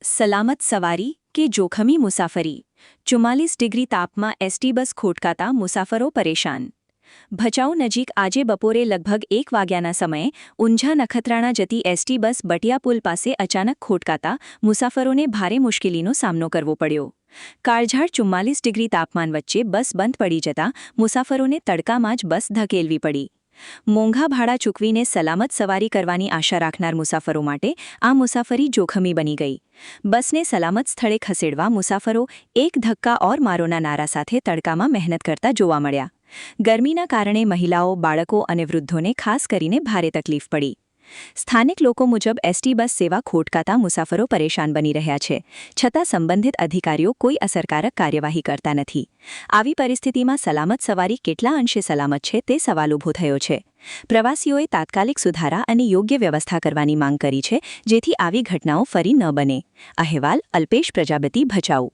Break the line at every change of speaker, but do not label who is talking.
સલામત સવારી કે જોખમી મુસાફરી 44 ડિગ્રી તાપમાં એસટી બસ ખોટકાતા મુસાફરો પરેશાન ભચાઉ નજીક આજે બપોરે લગભગ 1 વાગ્યાના સમયે ઊંઝા નખત્રાણા જતી એસટી બસ બટિયા પુલ પાસે અચાનક ખોટકાતા મુસાફરોને ભારે મુશ્કેલીનો સામનો કરવો પડ્યો કાળઝાળ 44 ડિગ્રી તાપમાન વચ્ચે બસ બંધ પડી જતા મુસાફરોને તડકામાં જ બસ ધકેલવી પડી મોંઘા ભાડા ચૂકવીને સલામત સવારી કરવાની આશા રાખનાર મુસાફરો માટે આ મુસાફરી જોખમી બની ગઈ બસને સલામત સ્થળે ખસેડવા મુસાફરો એક ધક્કા ઓર મારોના નારા સાથે તડકામાં મહેનત કરતા જોવા મળ્યા ગરમીના કારણે મહિલાઓ બાળકો અને વૃદ્ધોને ખાસ કરીને ભારે તકલીફ પડી સ્થાનિક લોકો મુજબ એસટી બસ સેવા ખોટકાતા મુસાફરો પરેશાન બની રહ્યા છે છતાં સંબંધિત અધિકારીઓ કોઈ અસરકારક કાર્યવાહી કરતા નથી આવી પરિસ્થિતિમાં સલામત સવારી કેટલા અંશે સલામત છે તે સવાલ ઊભો થયો છે પ્રવાસીઓએ તાત્કાલિક સુધારા અને યોગ્ય વ્યવસ્થા કરવાની માંગ કરી છે જેથી આવી ઘટનાઓ ફરી ન બને અહેવાલ અલ્પેશ પ્રજાપતિ ભચાઉ